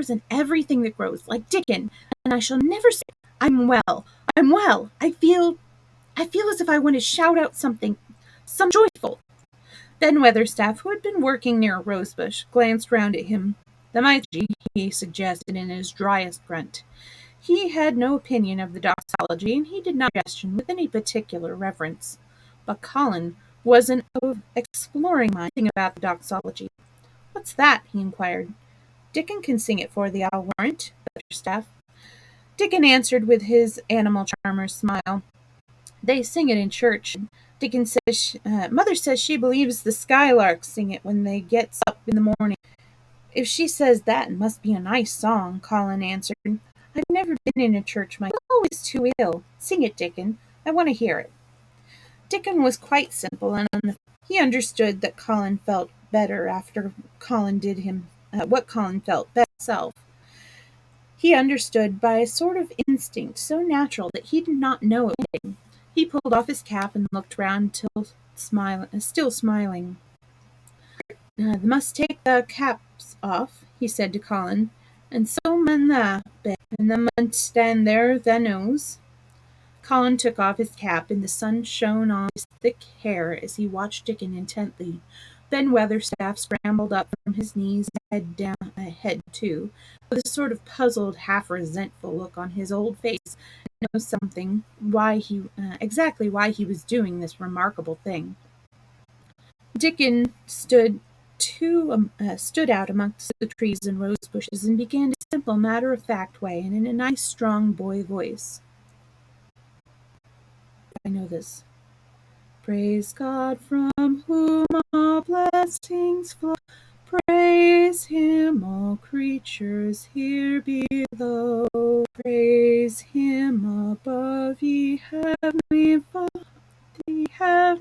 flowers and everything that grows, like Dickon, and I shall never say, I'm well, I'm well. I feel as if I want to shout out something, some joyful. Ben Weatherstaff, who had been working near a rosebush, glanced round at him. The mythology, he suggested in his driest grunt. He had no opinion of the doxology, and he did not question with any particular reverence. But Colin wasn't exploring anything about the doxology. What's that? He inquired. Dickon can sing it for thee, I'll warrant, Weatherstaff. Dickon answered with his animal charmer's smile. They sing it in church. Dickon says, Mother says she believes the skylarks sing it when they gets up in the morning. If she says that, it must be a nice song, Colin answered. I've never been in a church myself. I'm always too ill. Sing it, Dickon. I want to hear it. Dickon was quite simple, and he understood that Colin felt better after Colin did him what Colin felt best himself. He understood by a sort of instinct so natural that he did not know it. He pulled off his cap and looked round still smiling. They must take the caps off, he said to Colin, and so mun be, and them mun stand there their nose. Colin took off his cap, and the sun shone on his thick hair as he watched Dickon intently. Ben Weatherstaff scrambled up from his knees, head too, with a sort of puzzled, half-resentful look on his old face, and know something exactly why he was doing this remarkable thing. Dickon stood out amongst the trees and rose bushes and began in a simple, matter-of-fact way and in a nice, strong boy voice. I know this. Praise God from whom all blessings flow. Praise him, all creatures here below. Praise him above, ye heavenly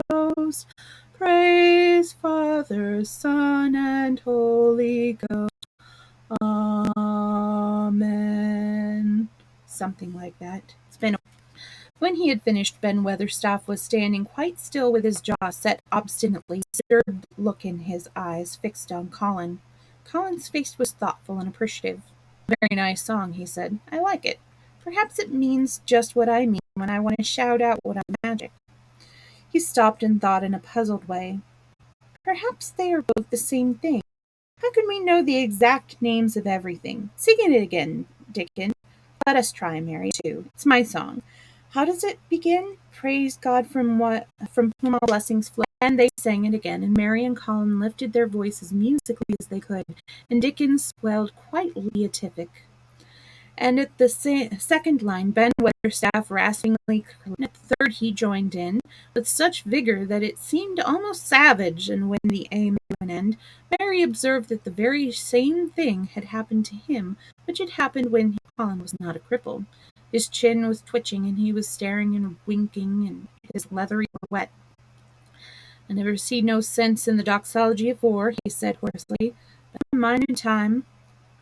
hosts. Praise Father, Son, and Holy Ghost. Amen. Something like that. It's been When he had finished, Ben Weatherstaff was standing quite still with his jaw set obstinately, disturbed look in his eyes fixed on Colin. Colin's face was thoughtful and appreciative. Very nice song, he said. I like it. Perhaps it means just what I mean when I want to shout out what I'm magic. He stopped and thought in a puzzled way. Perhaps they are both the same thing. How can we know the exact names of everything? Sing it again, Dickon. Let us try, Mary, too. It's my song. How does it begin? Praise God from whom all blessings flow. And they sang it again, and Mary and Colin lifted their voices musically as they could, and Dickon swelled quite beatific. And at the second line, Ben Weatherstaff raspingly crowed. At the third, he joined in with such vigor that it seemed almost savage, and when the aim came to an end, Mary observed that the very same thing had happened to him which had happened when Colin was not a cripple. His chin was twitching, and he was staring and winking, and his leathery were wet. I never see no sense in the doxology afore, he said hoarsely, but I'm minding time.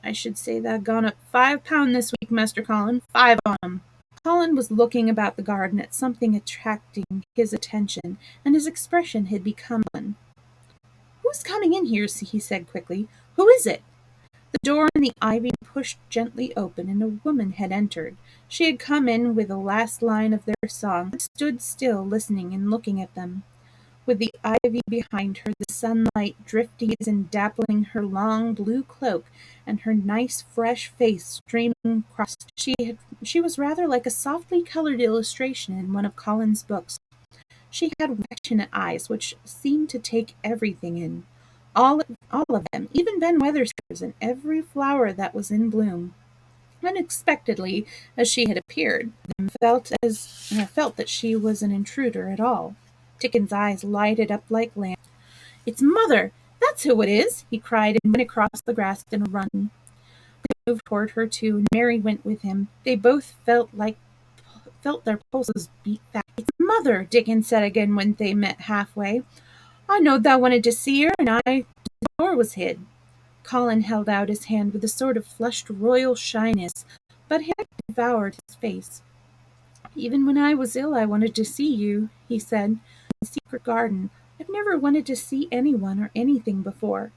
I should say that I've gone up £5 this week, Master Colin. 5 on 'em. Colin was looking about the garden at something attracting his attention, and his expression had become one. Who's coming in here? He said quickly. Who is it? The door in the ivy pushed gently open, and a woman had entered. She had come in with the last line of their song, and stood still, listening and looking at them. With the ivy behind her, the sunlight drifting and dappling her long blue cloak, and her nice fresh face streaming across, she was rather like a softly colored illustration in one of Colin's books. She had affectionate eyes which seemed to take everything in, all of them, even Ben Weatherstaff's, and every flower that was in bloom. Unexpectedly, as she had appeared, felt that she was an intruder at all. Dickon's eyes lighted up like lamps. It's Mother! That's who it is! He cried and went across the grass in a run. He moved toward her too, and Mary went with him. They both felt their pulses beat fast. It's Mother! Dickon said again when they met halfway. I knowed thou wanted to see her, and the door was hid. Colin held out his hand with a sort of flushed royal shyness, but had devoured his face. Even when I was ill I wanted to see you, he said. In the secret garden. I've never wanted to see anyone or anything before.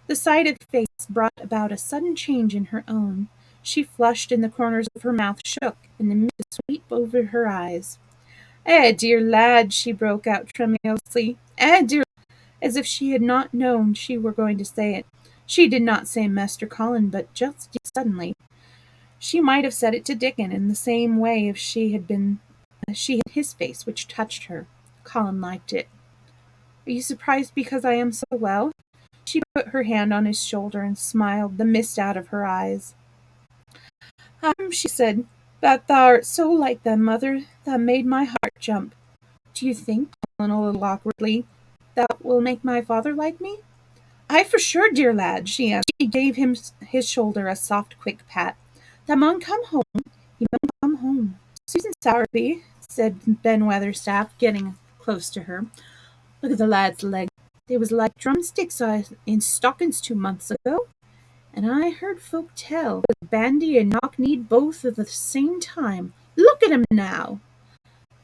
The sight of the face brought about a sudden change in her own. She flushed and the corners of her mouth shook, and the mist swept over her eyes. "Eh, dear lad," she broke out tremulously. "Eh, dear," as if she had not known she were going to say it. She did not say Master Colin, but just suddenly. She might have said it to Dickon in the same way if she had his face, which touched her. Colin liked it. "Are you surprised because I am so well?" She put her hand on his shoulder and smiled, the mist out of her eyes. She said, "that thou art so like thy mother, that made my heart jump. Do you think," Colin a little awkwardly, "that will make my father like me?" "Ay, for sure, dear lad," she answered. She gave him his shoulder a soft, quick pat. "Thou maun come home. You maun come home." "Susan Sowerby," said Ben Weatherstaff, getting close to her. "Look at the lad's legs. They was like drumsticks in stockings 2 months ago. And I heard folk tell that bandy and knock-kneed both at the same time. Look at 'em now."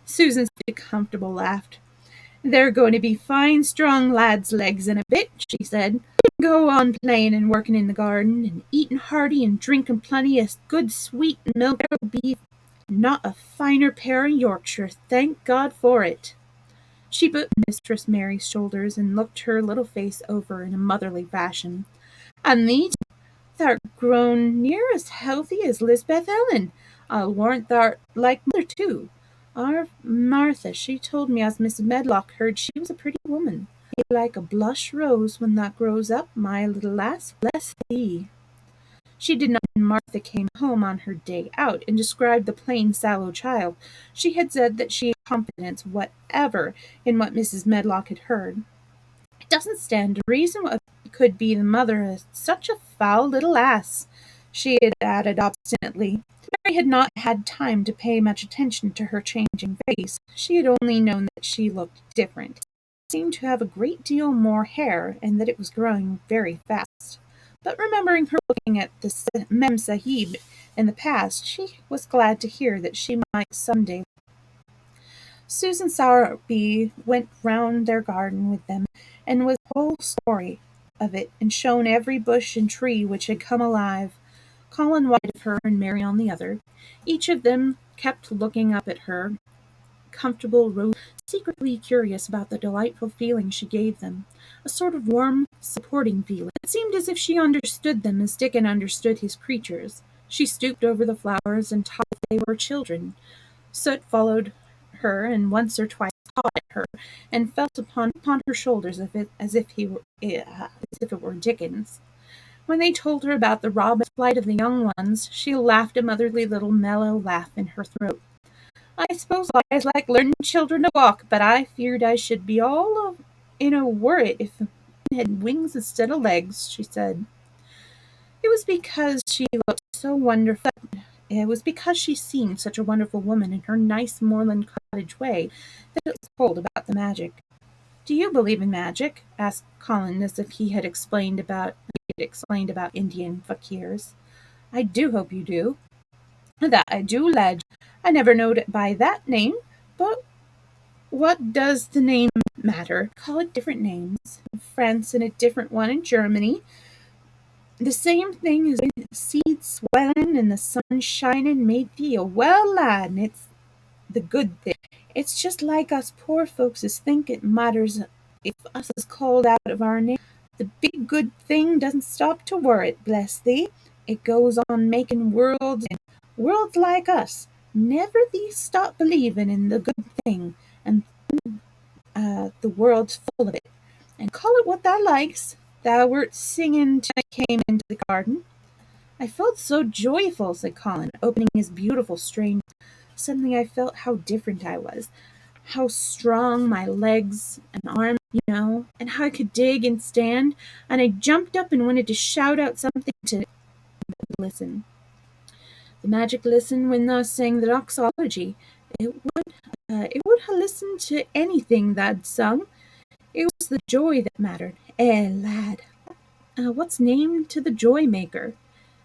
Susan's big, comfortable laughed. "They're going to be fine, strong lads' legs in a bit," she said. "Go on playing and working in the garden, and eating hearty and drinking plenty of good sweet milk. There'll be not a finer pair in Yorkshire, thank God for it." She put Mistress Mary's shoulders and looked her little face over in a motherly fashion. "And thee, thou'rt grown near as healthy as Lisbeth Ellen. I'll warrant thou'rt like mother too. Our Martha, she told me as Miss Medlock heard she was a pretty woman. Be like a blush rose when that grows up, my little lass, bless thee." She did not when Martha came home on her day out and described the plain, sallow child. She had said that she had confidence whatever in what Mrs. Medlock had heard. "It doesn't stand to reason what could be the mother of such a foul little ass," she had added obstinately. Mary had not had time to pay much attention to her changing face. She had only known that she looked different. She seemed to have a great deal more hair, and that it was growing very fast. But remembering her looking at the Mem Sahib in the past, she was glad to hear that she might some day. Susan Sowerby went round their garden with them, and was the whole story of it, and shown every bush and tree which had come alive. Colin one of her and Mary on the other. Each of them kept looking up at her, comfortable, rose, secretly curious about the delightful feeling she gave them, a sort of warm, supporting feeling. It seemed as if she understood them as Dickon understood his creatures. She stooped over the flowers and talked as they were children. Soot followed her, and once or twice caught at her, and felt upon her shoulders as if it were Dickens. When they told her about the robin flight of the young ones, she laughed a motherly little mellow laugh in her throat. "I suppose I like learning children to walk, but I feared I should be all in a worrit if the had wings instead of legs," she said. It was because she looked so wonderful. It was because she seemed such a wonderful woman in her nice moorland cottage way that it was told about the magic. "Do you believe in magic?" asked Colin, as if he had explained about Indian fakirs. "I do hope you do." "That I do, lad. I never knowed it by that name, but what does the name matter? Call it different names. In France and a different one in Germany. The same thing as the seed swelling and the sun shining made feel. Well, lad, and it's the good thing. It's just like us poor folks as think it matters if us is called out of our name. The big good thing doesn't stop to worrit, bless thee. It goes on making worlds and worlds like us. Never thee stop believing in the good thing, and the world's full of it. And call it what thou likes. Thou wert singing till I came into the garden." "I felt so joyful," said Colin, opening his beautiful strange. "Suddenly I felt how different I was, how strong my legs and arms, and how I could dig and stand, and I jumped up and wanted to shout out something to listen. The magic listened when thou sang the doxology. It would ha' listened to anything thou'd sung. It was the joy that mattered. Lad, what's named to the joy maker?"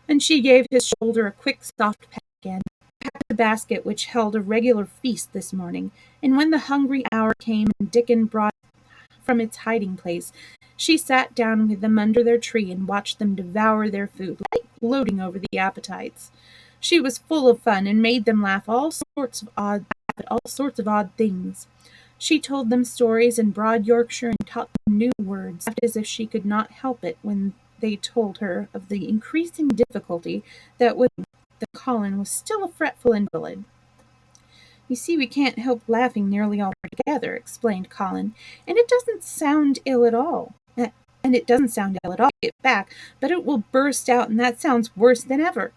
And she gave his shoulder a quick, soft pat again. Packed the basket which held a regular feast this morning, and when the hungry hour came and Dickon brought from its hiding place, She sat down with them under their tree and watched them devour their food, like gloating over the appetites. She was full of fun and made them laugh at all sorts of odd things. She told them stories in broad Yorkshire and taught them new words, as if she could not help it when they told her of the increasing difficulty that was that Colin was still a fretful invalid. You see, we can't help laughing nearly all together, explained Colin, and it doesn't sound ill at all. And it doesn't sound ill at all, get back, but it will burst out, and that sounds worse than ever.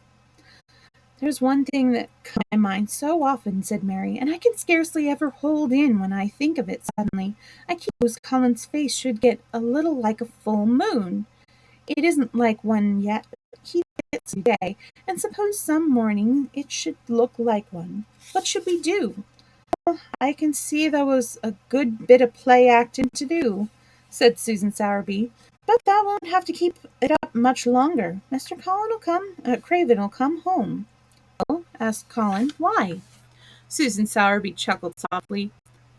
There's one thing that comes to my mind so often, said Mary, and I can scarcely ever hold in when I think of it suddenly. I keep suppose Colin's face should get a little like a full moon. It isn't like one yet, but he gets every day, and suppose some morning it should look like one. What should we do? I can see there was a good bit of play acting to do, said Susan Sowerby, but thou won't have to keep it up much longer. Mr. Craven will come home. Oh, asked Colin. Why? Susan Sowerby chuckled softly.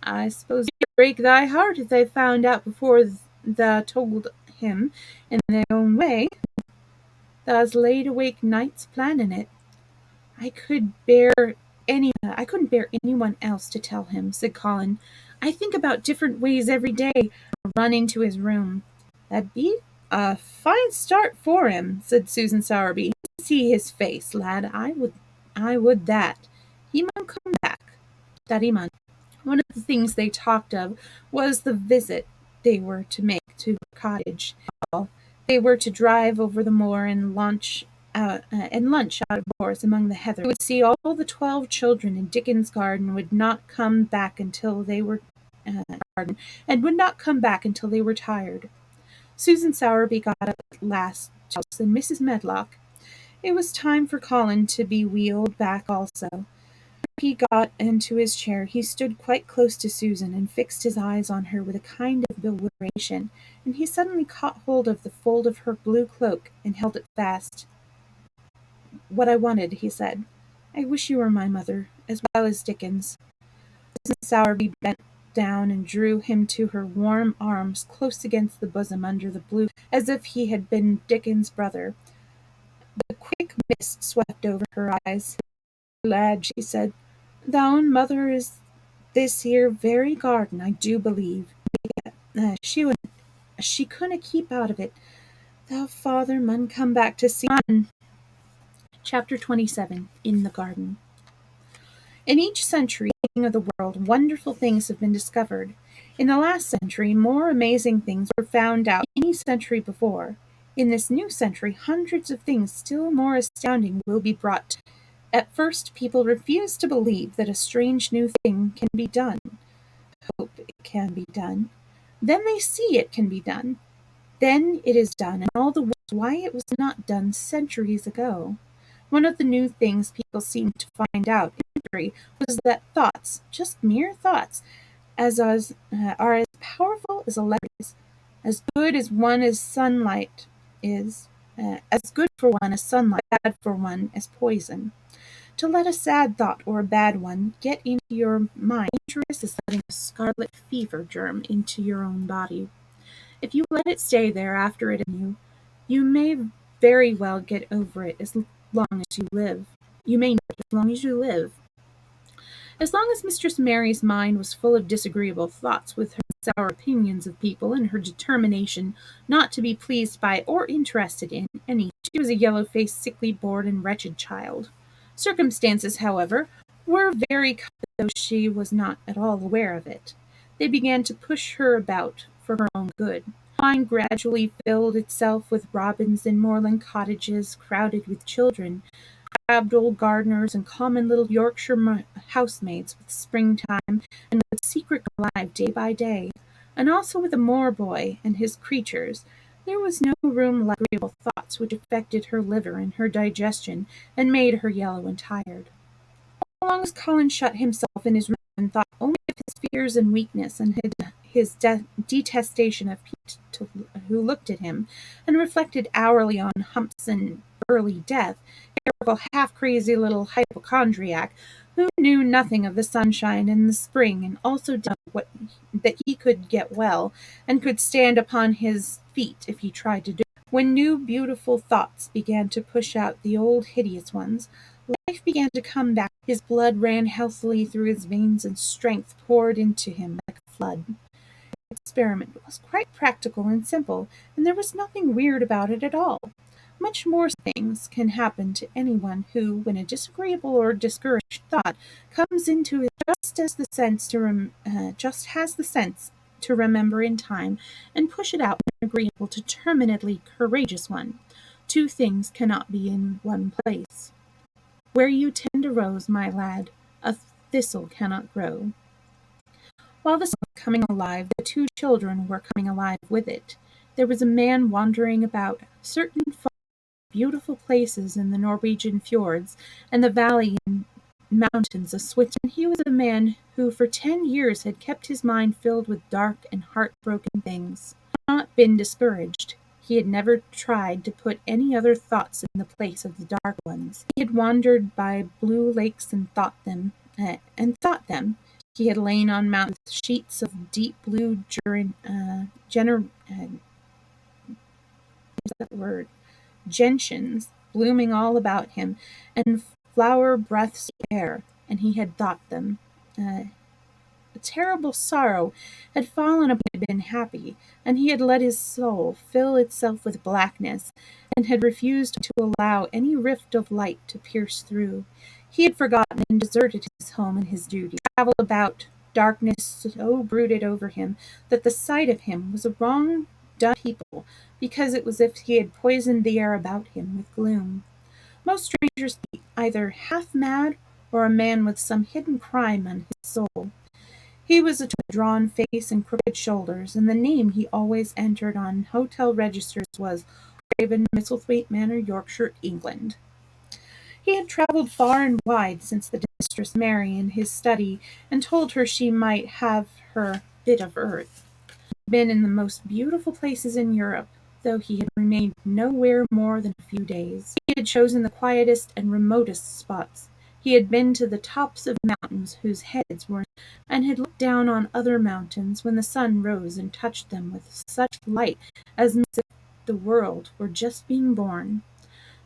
I suppose it'd break thy heart if they found out before thou told him in their own way. Thou's laid awake nights planning it. I could bear I couldn't bear anyone else to tell him, said Colin. I think about different ways every day. Run into his room. That'd be a fine start for him, said Susan Sowerby. See his face, lad. I would that. He mun come back. That he mun. One of the things they talked of was the visit they were to make to her cottage. They were to drive over the moor and lunch out of doors among the heather. They would see all the 12 children in Dickens's garden, would not come back until they were and would not come back until they were tired. Susan Sowerby got up at last, and Mrs. Medlock. It was time for Colin to be wheeled back also. He got into his chair. He stood quite close to Susan and fixed his eyes on her with a kind of bewilderation, and he suddenly caught hold of the fold of her blue cloak and held it fast. What I wanted, he said. I wish you were my mother, as well as Dickens. Mrs. Sowerby bent down and drew him to her warm arms close against the bosom under the blue, as if he had been Dickens's brother. The quick mist swept over her eyes. Lad, she said, thou and mother is this here very garden, I do believe. She couldn't keep out of it. Thou father mun come back to see on. Chapter 27. In the Garden. In each century of the world, wonderful things have been discovered. In the last century, more amazing things were found out than any century before. In this new century, hundreds of things still more astounding will be brought. At first, people refuse to believe that a strange new thing can be done. Hope it can be done. Then they see it can be done. Then it is done, and all the world why it was not done centuries ago. One of the new things people seemed to find out in history was that thoughts, just mere thoughts, are as powerful as electricity, as good as one as sunlight is, as good for one as sunlight, bad for one as poison. To let a sad thought or a bad one get into your mind is dangerous as letting a scarlet fever germ into your own body. If you let it stay there after it in you, you may very well get over it as long as you live. You may not as long as you live. As long as Mistress Mary's mind was full of disagreeable thoughts, with her sour opinions of people and her determination not to be pleased by or interested in any, she was a yellow-faced, sickly, bored, and wretched child. Circumstances, however, were very kind, though she was not at all aware of it. They began to push her about for her own good. Her mind gradually filled itself with robins and moorland cottages crowded with children, crabbed old gardeners, and common little Yorkshire housemaids with springtime, and with secret alive day by day, and also with a moor boy and his creatures. There was no room like agreeable thoughts which affected her liver and her digestion, and made her yellow and tired. As long as Colin shut himself in his room and thought only of his fears and weakness, and his detestation of Pete, who looked at him, and reflected hourly on Humps and early death, careful, half-crazy little hypochondriac, who knew nothing of the sunshine and the spring, and also did what that he could get well, and could stand upon his feet if he tried to do it. When new beautiful thoughts began to push out the old hideous ones, life began to come back. His blood ran healthily through his veins, and strength poured into him like a flood. The experiment was quite practical and simple, and there was nothing weird about it at all. Much more things can happen to anyone who, when a disagreeable or discouraged thought comes into it, just has the sense to remember in time and push it out an agreeable, determinedly courageous one. Two things cannot be in one place. Where you tend a rose, my lad, a thistle cannot grow. While the sun was coming alive, the two children were coming alive with it. There was a man wandering about certain beautiful places in the Norwegian fjords and the valley and mountains of Switzerland. He was a man who for 10 years had kept his mind filled with dark and heartbroken things. He had not been discouraged. He had never tried to put any other thoughts in the place of the dark ones. He had wandered by blue lakes and thought them. He had lain on mountains, sheets of deep blue that word gentians blooming all about him, and flower breaths of air, and he had thought them. A terrible sorrow had fallen upon him. He had been happy, and he had let his soul fill itself with blackness, and had refused to allow any rift of light to pierce through. He had forgotten and deserted his home and his duty. Traveled about, darkness so brooded over him that the sight of him was a wrong done people, because it was as if he had poisoned the air about him with gloom. Most strangers be either half mad or a man with some hidden crime on his soul. He was a drawn face and crooked shoulders, and the name he always entered on hotel registers was Raven, Misselthwaite Manor, Yorkshire, England. He had travelled far and wide since the Mistress Mary in his study and told her she might have her bit of earth. Been in the most beautiful places in Europe, though he had remained nowhere more than a few days. He had chosen the quietest and remotest spots. He had been to the tops of mountains whose heads were, and had looked down on other mountains when the sun rose and touched them with such light as if the world were just being born.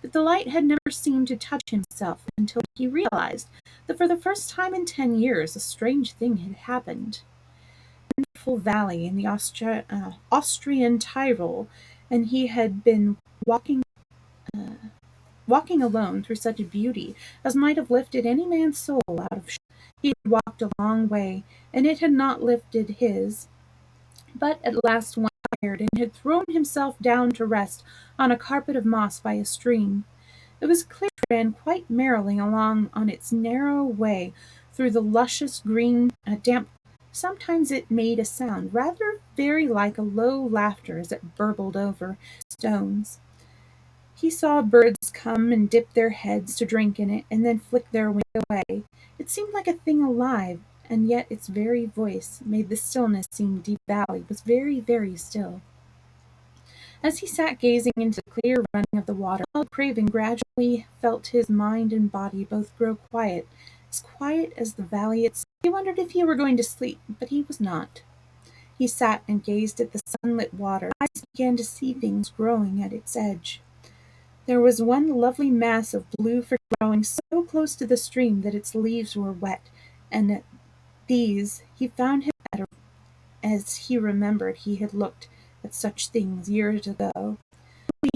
But the light had never seemed to touch himself until he realized that for the first time in 10 years a strange thing had happened. Full valley in the Austrian Tyrol, and he had been walking alone through such beauty as might have lifted any man's soul out of. He had walked a long way, and it had not lifted his, but at last one tired and had thrown himself down to rest on a carpet of moss by a stream. It was clear it ran quite merrily along on its narrow way through the luscious green damp. Sometimes it made a sound rather very like a low laughter as it burbled over stones. He saw birds come and dip their heads to drink in it, and then flick their wings away. It seemed like a thing alive, and yet its very voice made the stillness seem deep valley was very, very still. As he sat gazing into the clear running of the water, Craven gradually felt his mind and body both grow quiet as the valley itself. He wondered if he were going to sleep, but he was not. He sat and gazed at the sunlit water. His eyes began to see things growing at its edge. There was one lovely mass of blue for growing so close to the stream that its leaves were wet, and at these he found him as he remembered he had looked at such things years ago,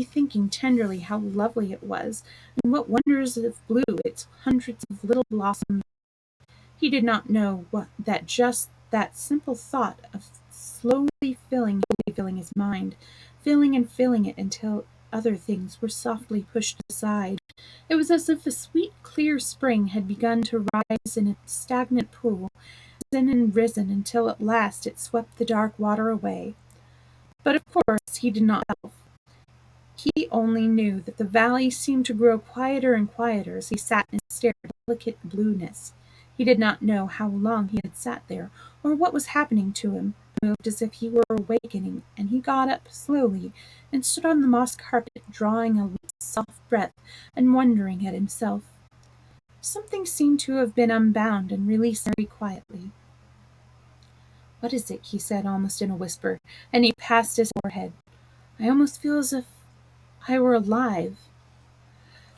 thinking tenderly how lovely it was, and what wonders of blue its hundreds of little blossoms. He did not know that just that simple thought of slowly filling his mind, filling and filling it until other things were softly pushed aside. It was as if a sweet, clear spring had begun to rise in a stagnant pool, risen and risen until at last it swept the dark water away. But of course he did not know. He only knew that the valley seemed to grow quieter and quieter as he sat and stared at the delicate blueness. He did not know how long he had sat there, or what was happening to him. He moved as if he were awakening, and he got up slowly and stood on the moss carpet, drawing a soft breath and wondering at himself. Something seemed to have been unbound and released very quietly. "What is it?" he said, almost in a whisper, and he passed his forehead. "I almost feel as if I were alive."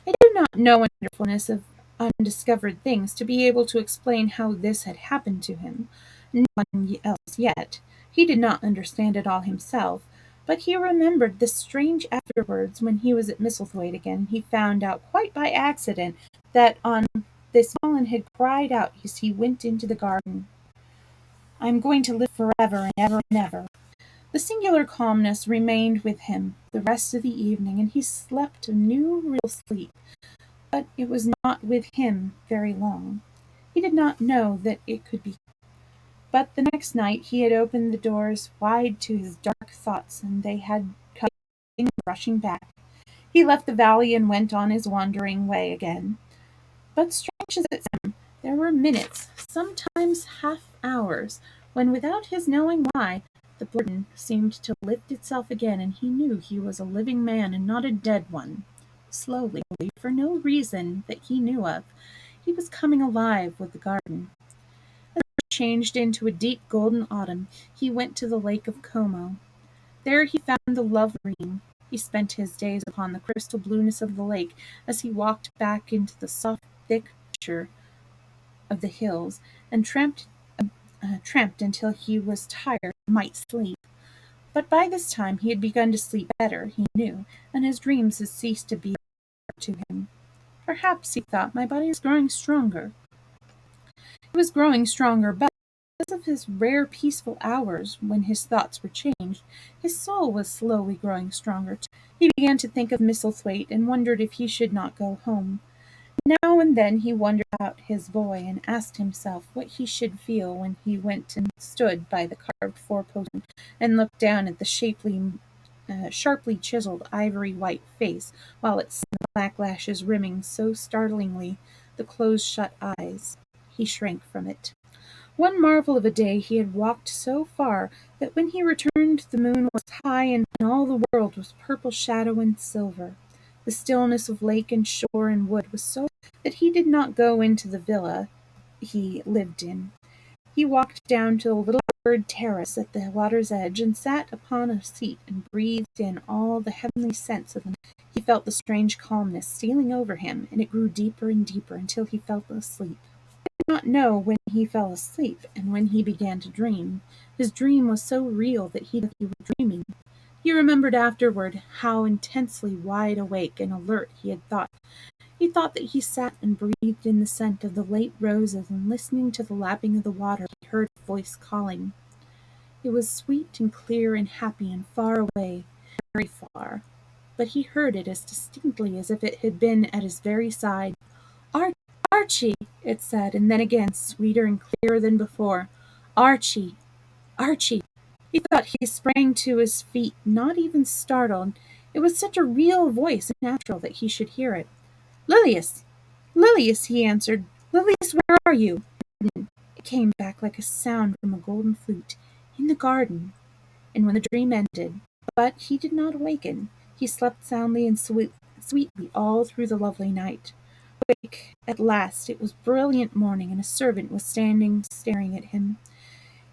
I do not know enough wonderfulness of undiscovered things to be able to explain how this had happened to him. No one else yet. He did not understand it all himself, but he remembered the strange afterwards when he was at Misselthwaite again. He found out quite by accident that on this Colin had cried out as he went into the garden, "I am going to live forever and ever and ever." The singular calmness remained with him the rest of the evening, and he slept a new real sleep. But it was not with him very long. He did not know that it could be. But the next night he had opened the doors wide to his dark thoughts, and they had come rushing back. He left the valley and went on his wandering way again. But strange as it seemed, there were minutes, sometimes half hours, when without his knowing why, the burden seemed to lift itself again, and he knew he was a living man and not a dead one. Slowly, for no reason that he knew of, he was coming alive with the garden. As it changed into a deep golden autumn, he went to the lake of Como. There he found the love ring. He spent his days upon the crystal blueness of the lake as he walked back into the soft, thick picture of the hills and tramped until he was tired and might sleep. But by this time he had begun to sleep better, he knew, and his dreams had ceased to be to him. Perhaps, he thought, my body is growing stronger. It was growing stronger, but because of his rare peaceful hours when his thoughts were changed, his soul was slowly growing stronger too. He began to think of Misselthwaite and wondered if he should not go home. Now and then he wondered about his boy and asked himself what he should feel when he went and stood by the carved four-post and looked down at the sharply chiseled ivory-white face, while its black lashes rimming so startlingly the close-shut eyes. He shrank from it. One marvel of a day he had walked so far that when he returned the moon was high and all the world was purple shadow and silver. The stillness of lake and shore and wood was so that he did not go into the villa he lived in. He walked down to the little bird terrace at the water's edge and sat upon a seat and breathed in all the heavenly scents of the night. He felt the strange calmness stealing over him, and it grew deeper and deeper until he fell asleep. He did not know when he fell asleep and when he began to dream. His dream was so real that he thought he was dreaming. He remembered afterward how intensely wide awake and alert he had thought. He thought that he sat and breathed in the scent of the late roses, and listening to the lapping of the water, he heard a voice calling. It was sweet and clear and happy and far away, very far, but he heard it as distinctly as if it had been at his very side. "Ar- Archie!" it said, and then again, sweeter and clearer than before. "Archie! Archie!" He thought he sprang to his feet, not even startled. It was such a real voice and natural that he should hear it. "Lilias! Lilias!" he answered. "Lilias, where are you?" It came back like a sound from a golden flute. "In the garden." And when the dream ended, but he did not awaken, he slept soundly and sweetly all through the lovely night. Awake at last, it was brilliant morning, and a servant was standing staring at him.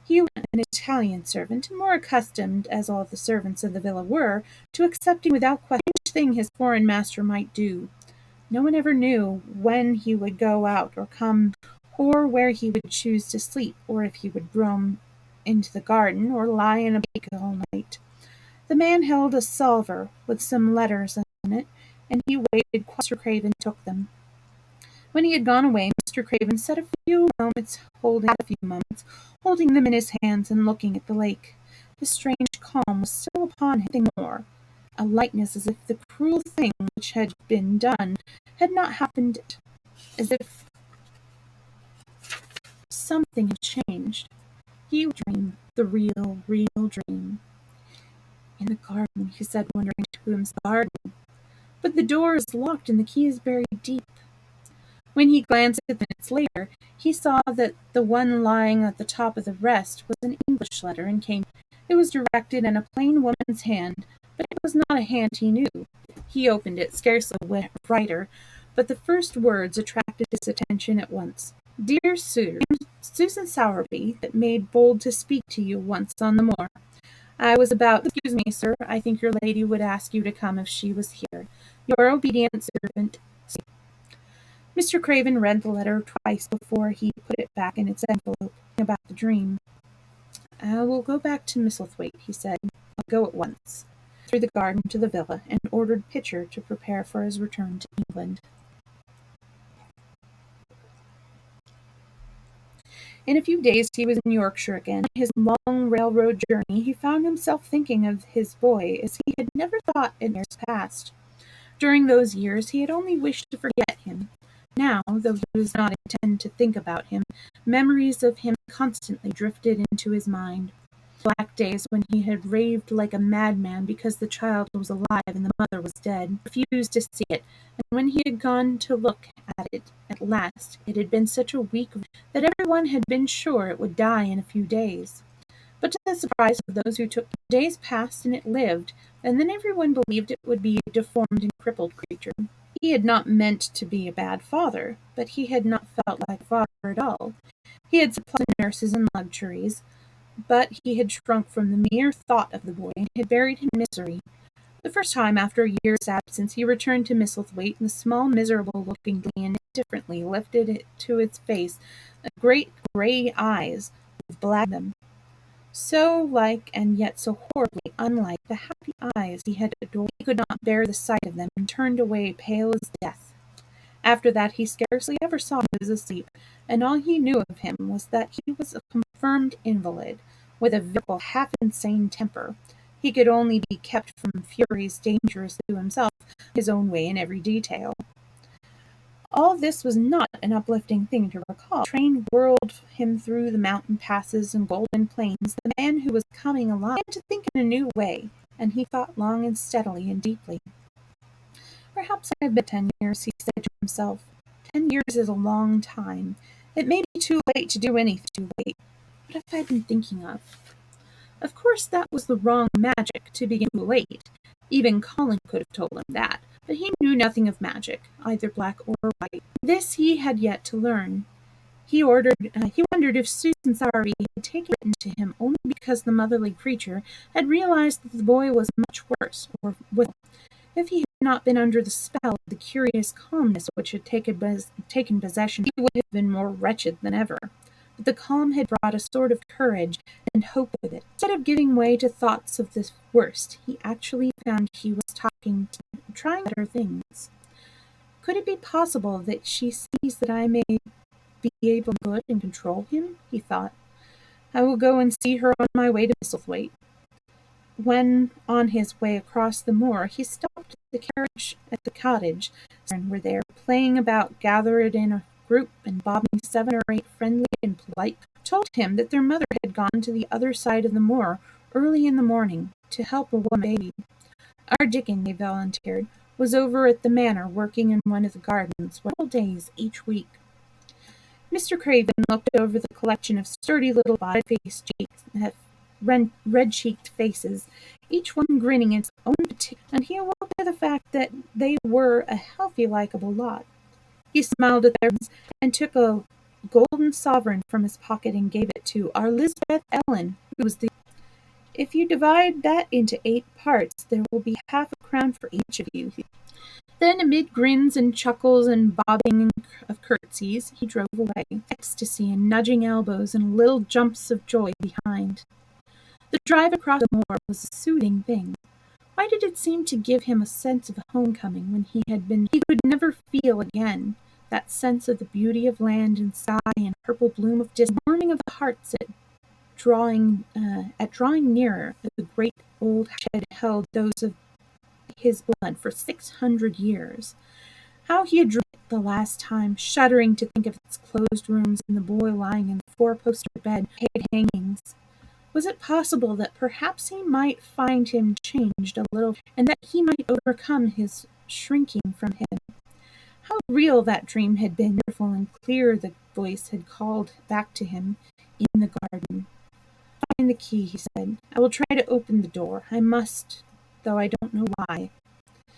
He was an Italian servant, and more accustomed, as all the servants of the villa were, to accepting without question each thing his foreign master might do. No one ever knew when he would go out or come, or where he would choose to sleep, or if he would roam into the garden or lie in a bake all night. The man held a salver with some letters in it, and he waited while Mr. Craven took them. When he had gone away, Mr. Craven sat a few moments, holding them in his hands and looking at the lake. The strange calm was still upon him. Nothing more. A lightness as if the cruel thing which had been done had not happened, as if something had changed. He would dream the real dream. "In the garden," he said, wondering to himself. "Garden. But the door is locked and the key is buried deep." When he glanced at the minutes later, he saw that the one lying at the top of the rest was an English letter, and came. It was directed in a plain woman's hand, but it was not a hand he knew. He opened it, scarcely a writer, but the first words attracted his attention at once. "Dear Sir, I am Susan Sowerby, that made bold to speak to you once on the moor. I was about, excuse me, sir, I think your lady would ask you to come if she was here. Your obedient servant." Mr. Craven read the letter twice before he put it back in its envelope. About the dream. "I will go back to Misselthwaite," he said. "I'll go at once," through the garden to the villa, and ordered Pitcher to prepare for his return to England. In a few days he was in Yorkshire again. On his long railroad journey he found himself thinking of his boy as he had never thought in years past. During those years he had only wished to forget him. Now, though he was not intended to think about him, memories of him constantly drifted into his mind. Black days when he had raved like a madman because the child was alive and the mother was dead, refused to see it, and when he had gone to look at it at last, it had been such a weak that everyone had been sure it would die in a few days. But to the surprise of those who took it, days passed and it lived, and then everyone believed it would be a deformed and crippled creature. He had not meant to be a bad father, but he had not felt like a father at all. He had supplied nurses and luxuries, but he had shrunk from the mere thought of the boy, and had buried him in misery. The first time after a year's absence he returned to Misselthwaite, and the small miserable-looking gleam indifferently lifted it to its face great grey eyes with black in them, so like and yet so horribly unlike the happy eyes he had adored. He could not bear the sight of them, and turned away pale as death. After that he scarcely ever saw him when he was asleep, and all he knew of him was that he was a confirmed invalid, with a veritable half-insane temper. He could only be kept from furies dangerous to himself, his own way in every detail. All this was not an uplifting thing to recall. The train whirled him through the mountain passes and golden plains. The man who was coming along began to think in a new way, and he thought long and steadily and deeply. "Perhaps I have been 10 years," he said to himself. 10 years is a long time. It may be too late to do anything too late. What have I been thinking of? Of course that was the wrong magic, to begin too late. Even Colin could have told him that, but he knew nothing of magic, either black or white. This he had yet to learn. He wondered if Susan Sowerby had taken it to him only because the motherly creature had realized that the boy was much worse, or was if he had not been under the spell of the curious calmness which had taken possession, he would have been more wretched than ever. But the calm had brought a sort of courage and hope with it. Instead of giving way to thoughts of the worst, he actually found he was trying better things. "Could it be possible that she sees that I may be able to good and control him?" he thought. "I will go and see her on my way to Misselthwaite." When on his way across the moor, he stopped the carriage at the cottage. Children were there, playing about, gathered in a group, and bobbing 7 or 8 friendly and polite told him that their mother had gone to the other side of the moor early in the morning to help a woman baby. "Our Dickon," they volunteered, "was over at the manor working in one of the gardens several days each week." Mr. Craven looked over the collection of sturdy little red-cheeked faces, each one grinning its own particular, and he awoke to the fact that they were a healthy, likable lot. He smiled at their and took a golden sovereign from his pocket and gave it to our Lisbeth Ellen, who was the "If you divide that into 8 parts, there will be half a crown for each of you." Then, amid grins and chuckles and bobbing of curtsies, he drove away, ecstasy and nudging elbows and little jumps of joy behind. The drive across the moor was a soothing thing. Why did it seem to give him a sense of homecoming when he could never feel again that sense of the beauty of land and sky and purple bloom of distance, warming of the hearts at drawing nearer as the great old house had held those of his blood for 600 years. How he had dreamed it the last time, shuddering to think of its closed rooms and the boy lying in the 4-poster bed, with hangings. Was it possible that perhaps he might find him changed a little, and that he might overcome his shrinking from him? How real that dream had been! Wonderful and clear the voice had called back to him in the garden. "Find the key," he said. "I will try to open the door. I must, though I don't know why."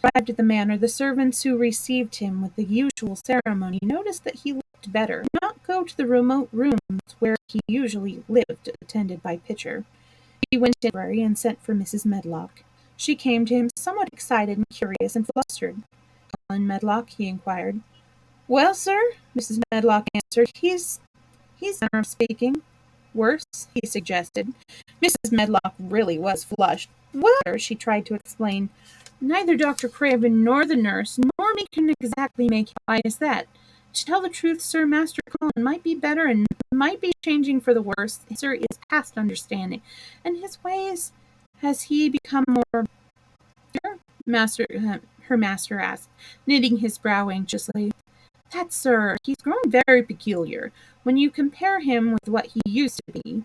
arrived at the manor, the servants who received him with the usual ceremony noticed that he looked better, and did not go to the remote rooms where he usually lived, attended by Pitcher. He went to the library and sent for Mrs. Medlock. She came to him somewhat excited and curious and flustered. "Colin Medlock?" he inquired. "Well, sir," Mrs. Medlock answered, he's manner of speaking. Worse, he suggested. Mrs. Medlock really was flushed. "Well, sir," she tried to explain, "neither Dr. Craven nor the nurse nor me can exactly make out as that. To tell the truth, sir, Master Colin might be better and might be changing for the worse. Sir is past understanding, and his ways has he become more master her master asked, knitting his brow anxiously. "That, sir, he's grown very peculiar. When you compare him with what he used to be,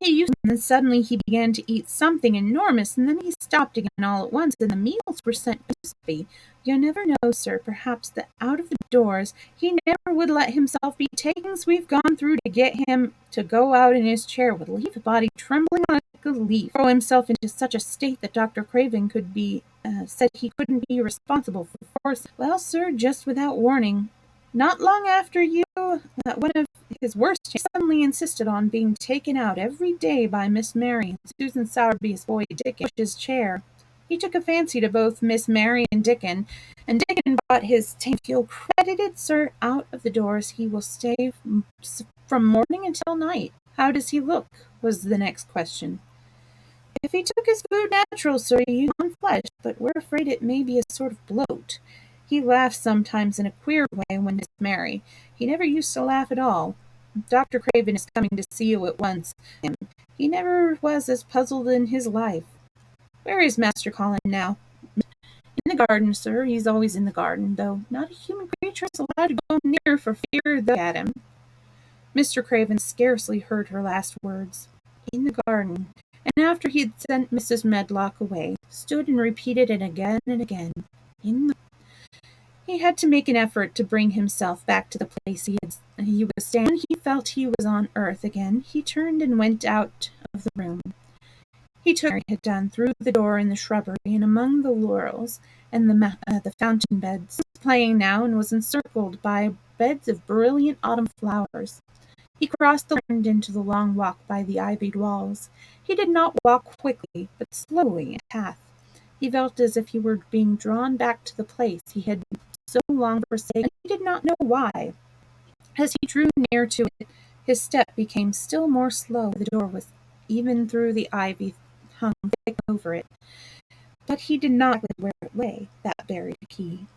and then suddenly he began to eat something enormous, and then he stopped again all at once, and the meals were sent postby. You never know, sir, perhaps that out of the doors he never would let himself be taken. Things we've gone through to get him to go out in his chair would leave the body trembling like a leaf, throw himself into such a state that Dr. Craven could be said he couldn't be responsible for force. Well, sir, just without warning, not long after you, one of his worst suddenly insisted on being taken out every day by Miss Mary and Susan Sowerby's boy Dickon's chair. He took a fancy to both Miss Mary and Dickon bought his tame feel credited, sir. Out of the doors he will stay from morning until night." "How does he look?" was the next question. "If he took his food natural, sir, he's on flesh, but we're afraid it may be a sort of bloat. He laughs sometimes in a queer way when Miss Mary. He never used to laugh at all. Dr. Craven is coming to see you at once. He never was as puzzled in his life. Where is Master Colin now?" "In the garden, sir. He's always in the garden, though not a human creature is allowed to go near for fear they'll at him." Mr. Craven scarcely heard her last words. "In the garden," and after he had sent Mrs. Medlock away, stood and repeated it again and again. He had to make an effort to bring himself back to the place he was standing. When he felt he was on earth again, he turned and went out of the room. He took, Mary had done, through the door in the shrubbery and among the laurels and the fountain beds. He was playing now and was encircled by beds of brilliant autumn flowers. He crossed the lawn into the long walk by the ivied walls. He did not walk quickly, but slowly, in a path. He felt as if he were being drawn back to the place he had so long forsaken, and he did not know why. As he drew near to it, his step became still more slow. The door was even through the ivy hung thick over it, but he did not know where it lay, that buried key.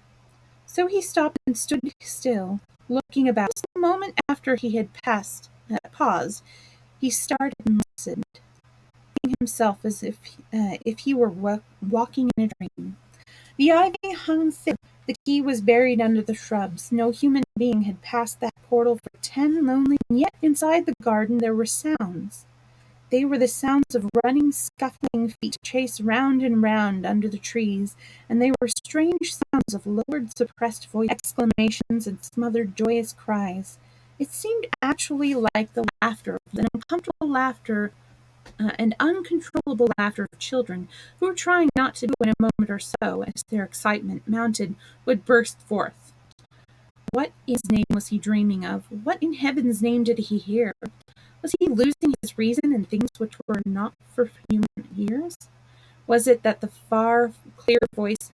So he stopped and stood still, looking about. Just a moment after he had paused, he started and listened, feeling himself as if he were walking in a dream. The ivy hung thick. The key was buried under the shrubs. No human being had passed that portal for 10 lonely, and yet inside the garden there were sounds. They were the sounds of running, scuffling feet chased round and round under the trees, and they were strange sounds of lowered, suppressed voices, exclamations, and smothered, joyous cries. It seemed actually like the laughter, an uncomfortable laughter, and uncontrollable laughter of children who were trying not to do in a moment or so, as their excitement mounted, would burst forth. What in his name was he dreaming of? What in heaven's name did he hear? Was he losing his reason in things which were not for human ears? Was it that the far, clear voice?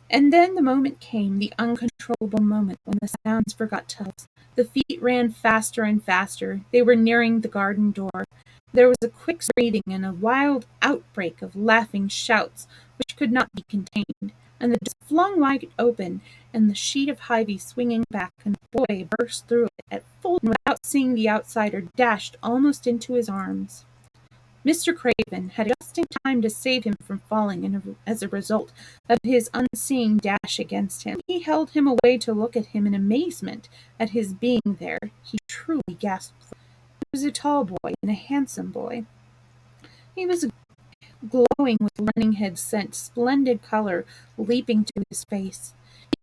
And then the moment came, the uncontrollable moment, when the sounds forgot to tell us. The feet ran faster and faster. They were nearing the garden door. There was a quick breathing and a wild outbreak of laughing shouts which could not be contained, and the door flung wide open, and the sheet of ivy swinging back, and the boy burst through it at full, and without seeing the outsider, dashed almost into his arms. Mr. Craven had just in time to save him from falling as a result of his unseeing dash against him. He held him away to look at him in amazement at his being there. He truly gasped. He was a tall boy and a handsome boy. He was glowing with learning had sent splendid color leaping to his face.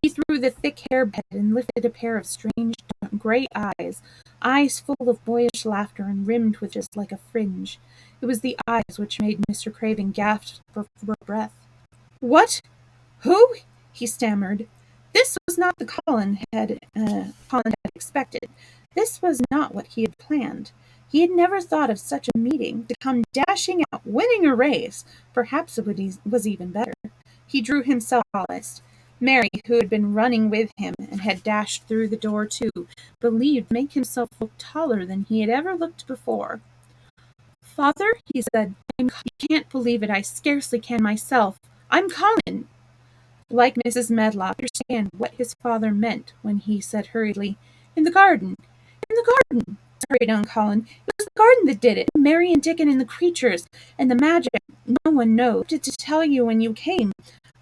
He threw the thick hair back and lifted a pair of strange gray eyes full of boyish laughter and rimmed with just like a fringe. It was the eyes which made Mr. Craven gasp for breath. "What Who? He stammered. This was not the Colin had expected. This was not what he had planned. He had never thought of such a meeting, to come dashing out, winning a race. Perhaps it was even better. He drew himself tallest. Mary, who had been running with him and had dashed through the door too, believed to make himself look taller than he had ever looked before. Father, he said, I can't believe it. I scarcely can myself. I'm Colin. Like Mrs. Medlock, understand what his father meant when he said hurriedly, In the garden. In the garden, hurried on Colin. It was the garden that did it. Mary and Dickon and the creatures and the magic. No one knows. I wanted to tell you when you came.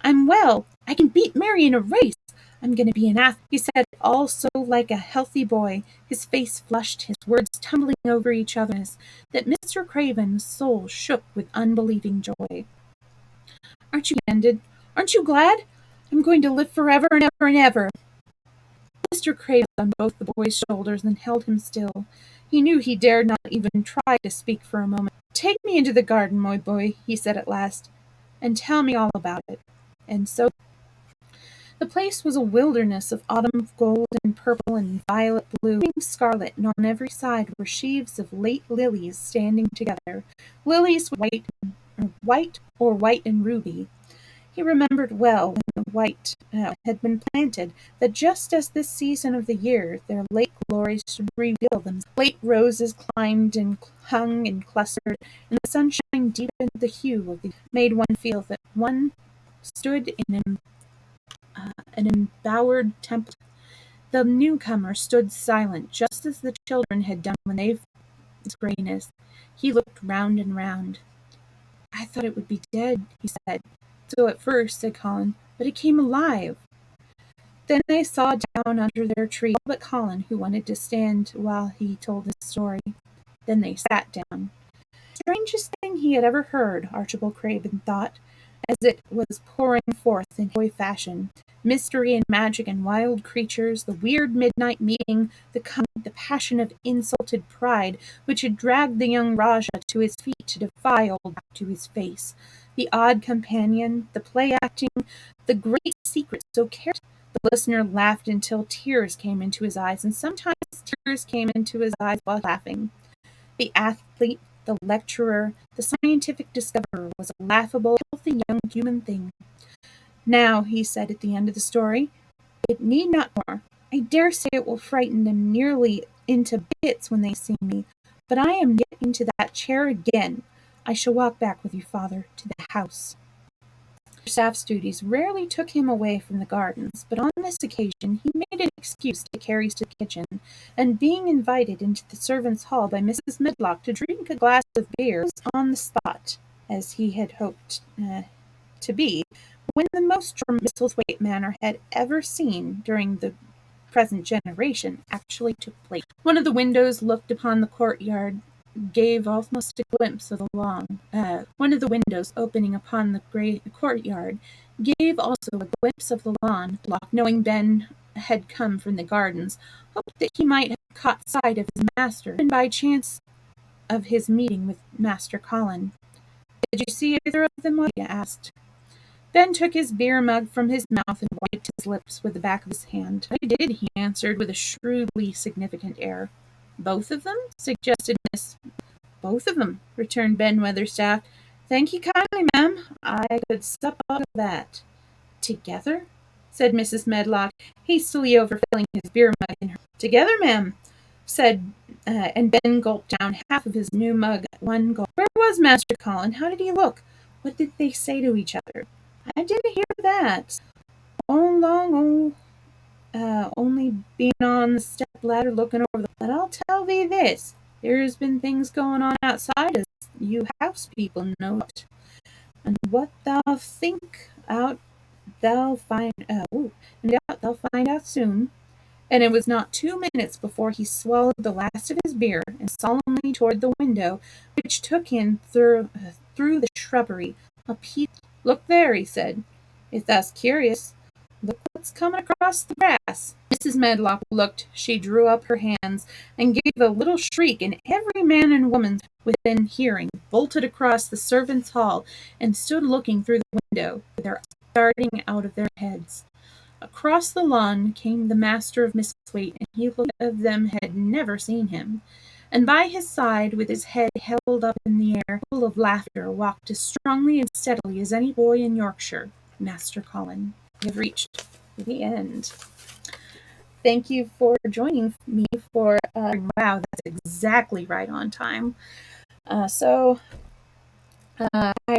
I'm well. I can beat Mary in a race. I'm going to be an athlete, he said, all so like a healthy boy, his face flushed, his words tumbling over each other, that Mr. Craven's soul shook with unbelieving joy. Aren't you ended? Aren't you glad? I'm going to live forever and ever and ever. Mr. Craven on both the boy's shoulders and held him still. He knew he dared not even try to speak for a moment. Take me into the garden, my boy, he said at last, and tell me all about it. And so the place was a wilderness of autumn gold and purple and violet blue, and scarlet, and on every side were sheaves of late lilies standing together, lilies white or white and ruby. He remembered well when the white had been planted, that just as this season of the year their late glories should reveal them. Late roses climbed and hung and clustered, and the sunshine deepened the hue of the made one feel that one stood in an embowered temple. The newcomer stood silent, just as the children had done when they his grayness. He looked round and round. I thought it would be dead, he said. So at first, said Colin, but it came alive. Then they saw down under their tree, all but Colin, who wanted to stand while he told his story. Then they sat down. Strangest thing he had ever heard, Archibald Craven thought, as it was pouring forth in boy fashion. Mystery and magic and wild creatures, the weird midnight meeting, the passion of insulted pride, which had dragged the young Rajah to his feet to defy old Jack to his face, the odd companion, the play acting, the great secret so carefully. The listener laughed until tears came into his eyes, and sometimes tears came into his eyes while laughing. The athlete, the lecturer, the scientific discoverer was a laughable, healthy young human thing. Now, he said at the end of the story, it need not more. I dare say it will frighten them nearly into bits when they see me, but I am getting into that chair again. I shall walk back with you, father, to the house. Staff's duties rarely took him away from the gardens, but on this occasion he made an excuse to carry to the kitchen, and being invited into the servants' hall by Mrs. Medlock to drink a glass of beer, was on the spot, as he had hoped to be, when the most Misselthwaite Manor had ever seen during the present generation actually took place. One of the windows looked upon the courtyard gave almost a glimpse of the lawn. One of the windows opening upon the great courtyard gave also a glimpse of the lawn. Knowing Ben had come from the gardens, hoped that he might have caught sight of his master, and by chance of his meeting with Master Colin. Did you see either of them? He asked. Ben took his beer mug from his mouth and wiped his lips with the back of his hand. I did, he answered with a shrewdly significant air. Both of them? Suggested Miss. Both of them, returned Ben Weatherstaff. Thank you kindly, ma'am. I could sup out of that. Together? Said Mrs. Medlock, hastily overfilling his beer mug in her. Together, ma'am, said, and Ben gulped down half of his new mug at one gulp. Where was Master Colin? How did he look? What did they say to each other? I didn't hear that. Only being on the step ladder looking over the... But I'll tell thee this, there's been things going on outside as you house people know it. And what thou think out, thou find thou find out soon. And it was not 2 minutes before he swallowed the last of his beer and solemnly toward the window, which took in through the shrubbery a peep. Look there, he said. If thou's curious, look what's coming across the grass. Mrs. Medlock looked. She drew up her hands and gave a little shriek, and every man and woman within hearing bolted across the servants' hall and stood looking through the window with their darting out of their heads. Across the lawn came the master of Miss Waite, and he looked as if them had never seen him. And by his side, with his head held up in the air, full of laughter, walked as strongly and steadily as any boy in Yorkshire, Master Colin. We have reached the end. Thank you for joining me for, wow, that's exactly right on time. I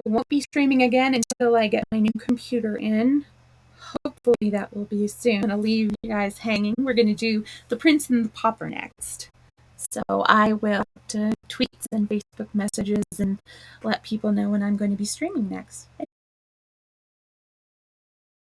won't be streaming again until I get my new computer in. Hopefully that will be soon. I'm going to leave you guys hanging. We're going to do The Prince and the Pauper next. So I will tweets and Facebook messages and let people know when I'm going to be streaming next.